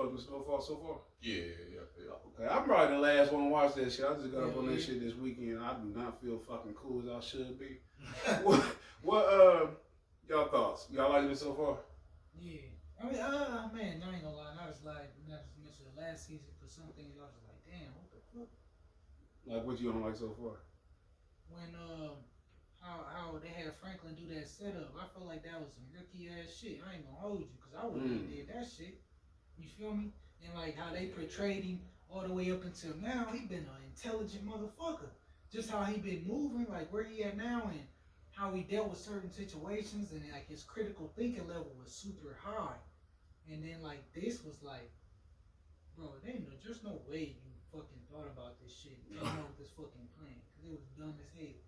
fuck with Snowfall so far? Yeah. Okay, I'm probably the last one to watch that shit. I just got up on that shit this weekend. I do not feel fucking cool as I should be. what y'all thoughts? Y'all liking it so far? Yeah. I mean, man, I ain't gonna lie. I was like, not as much as the last season, for some things I was like, damn, what the fuck? Like, what you don't like so far? When how they had Franklin do that setup, I felt like that was some rookie ass shit. I ain't gonna hold you, cause I wouldn't have did that shit. You feel me? And like how they portrayed him all the way up until now, he been an intelligent motherfucker. Just how he been moving, like where he at now, and how he dealt with certain situations, and like his critical thinking level was super high. And then like this was like, bro, there's no way you fucking thought about this shit and came up with this fucking plan, cause it was dumb as hell.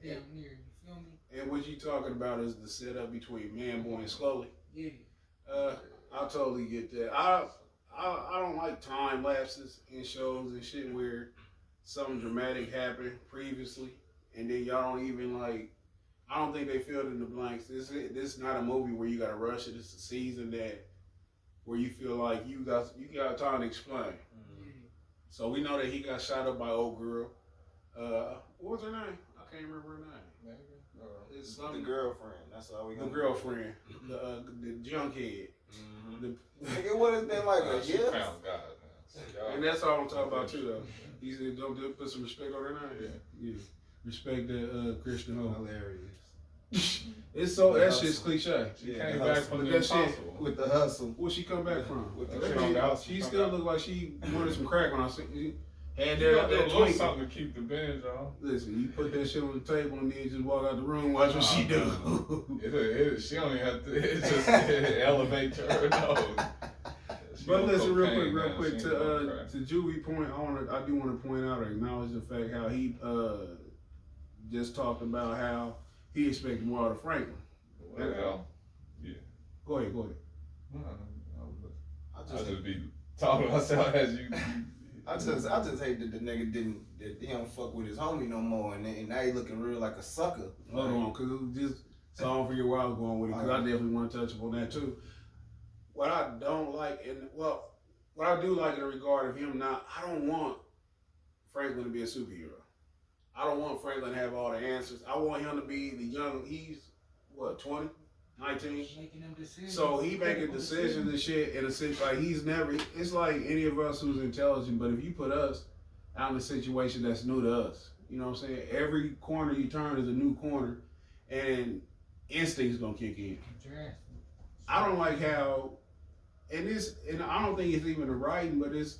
Damn near, you feel me? And what you talking about is the setup between Man Boy and Scully. Yeah. I totally get that. I don't like time lapses in shows and shit where something dramatic happened previously and then y'all don't even like. I don't think they filled in the blanks. This is not a movie where you gotta rush it. It's a season where you feel like you got time to explain. Mm-hmm. So we know that he got shot up by old girl. What was her name? I can't remember her name. Maybe. It's the girlfriend. That's all we got. The girlfriend, the junkhead. Nigga, what has been like a She year? found God. And that's all I'm talking about too, though. He said, "Don't put some respect on her name." Yeah. Respect that Christian hoe. Hilarious. It's so that shit's cliche. She came back from the impossible. With the hustle. Where she come back from? She still out. look like she wanted some crack when I see. Had You that got twink. something to keep the binge on. Listen, you put that shit on the table and then just walk out the room. Watch what she do. She don't even have to. It just elevate to her nose. But listen, real quick to Juvie point. I do want to point out or acknowledge the fact how he just talked about how he expected more out of Franklin. Well, yeah. Go ahead. I just be talking to myself as you. I just hate that the nigga he don't fuck with his homie no more, and now he looking real like a sucker. Hold on, cause it was just so I forget where I was going with it, cause I definitely want to touch upon that too. What I don't like, what I do like in regard of him not, I don't want Franklin to be a superhero. I don't want Franklin to have all the answers. I want him to be the young. He's what, 20, 19? Making them decisions. So he making decisions and shit in a sense like he's never. It's like any of us who's intelligent, but if you put us out in a situation that's new to us, you know what I'm saying? Every corner you turn is a new corner, and instinct's gonna kick in. I don't like how, and I don't think it's even the writing, but it's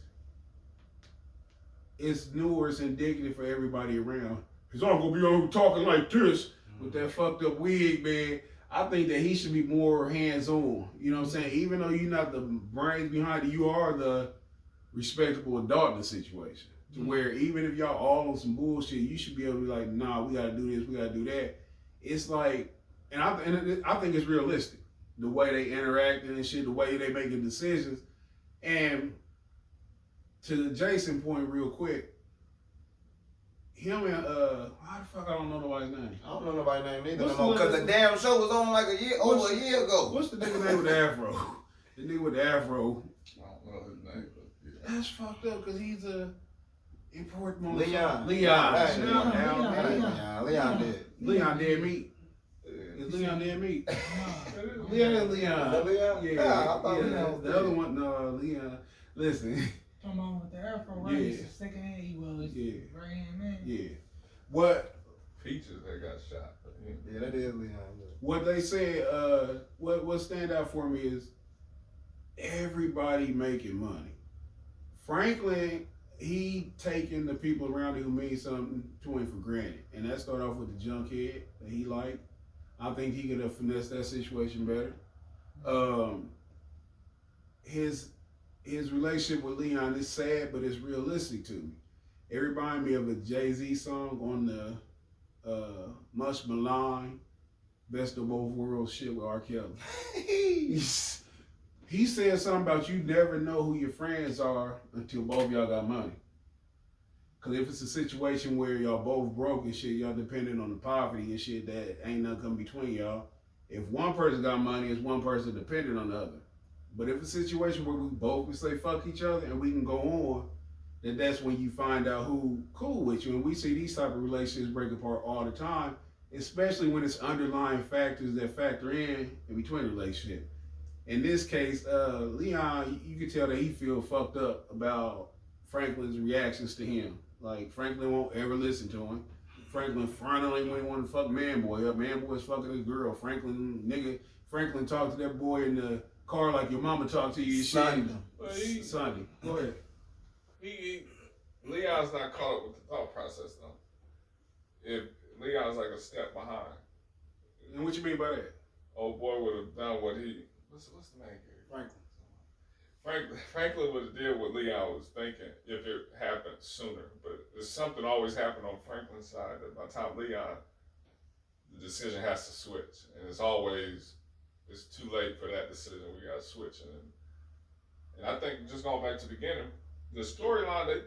new or it's indicative for everybody around. Cause I'm gonna be on talking like this with that fucked up wig, man. I think that he should be more hands-on. You know what I'm saying? Even though you're not the brains behind it, you are the respectable adult in the situation. To where even if y'all all on some bullshit, you should be able to be like, nah, we gotta do this, we gotta do that. It's like, and I think it's realistic. The way they interact and shit, the way they making decisions. And to the Jason point real quick, him and how the fuck I don't know nobody's name? I don't know nobody's name either no more, cause the damn show was on like over a year ago. What's the nigga name with the afro? The nigga with the afro. I don't know his name, but yeah. That's fucked up because he's a important Leon. Leon Dead. Leon dead meat. Is Leon dead meat? Leon. Yeah. I thought Leon was the other one. No, Leon. Listen. Come on with the afro, right? Yeah. Second hand, he was right hand man. Yeah. What? Peaches that got shot. Yeah, that is Leon. What they said, what stand out for me is everybody making money. Franklin, he taking the people around him who mean something to him for granted. And that started off with the junkhead that he liked. I think he could have finessed that situation better. His relationship with Leon is sad, but it's realistic to me. It reminded me of a Jay-Z song on the Much Maligned Best of Both Worlds shit with R. Kelly. He said something about you never know who your friends are until both of y'all got money. Cause if it's a situation where y'all both broke and shit, y'all dependent on the poverty and shit, that ain't nothing come between y'all. If one person got money, it's one person dependent on the other. But if it's a situation where we both can say fuck each other and we can go on, then that's when you find out who cool with you. And we see these type of relationships break apart all the time, especially when it's underlying factors that factor in between the relationship. In this case, Leon, you can tell that he feel fucked up about Franklin's reactions to him. Like, Franklin won't ever listen to him. Franklin fronting when he want to fuck Man Boy up. Man Boy's fucking his girl. Franklin talked to that boy in the car like your mama talked to you. Sunday. Sunday. Go ahead. Leon's not caught up with the thought process though. If Leon's like a step behind. And what you mean by that? Old boy would have done what he. What's the name here? Franklin would have did what Leon was thinking if it happened sooner. But there's something always happened on Franklin's side that by the time Leon, the decision has to switch, and it's too late for that decision. We got to switch, and I think just going back to the beginning, the storyline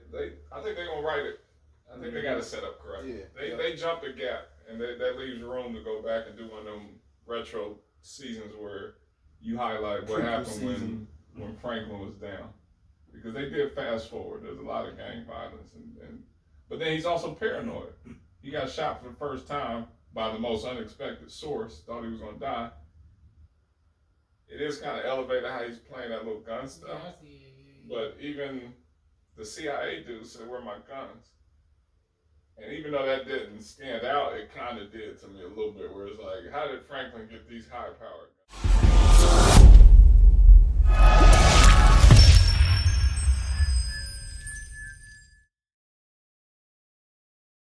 I think they're gonna write it. I think they got it set up correct. Yeah, They jumped a gap, and that leaves room to go back and do one of them retro seasons where you highlight what happened when Franklin was down, because they did fast forward. There's a lot of gang violence, but then he's also paranoid. He got shot for the first time by the most unexpected source. Thought he was gonna die. It is kind of elevated how he's playing that little gun stuff. But even the CIA dude said, "Where are my guns?" And even though that didn't stand out, it kind of did to me a little bit. Where it's like, how did Franklin get these high-powered guns?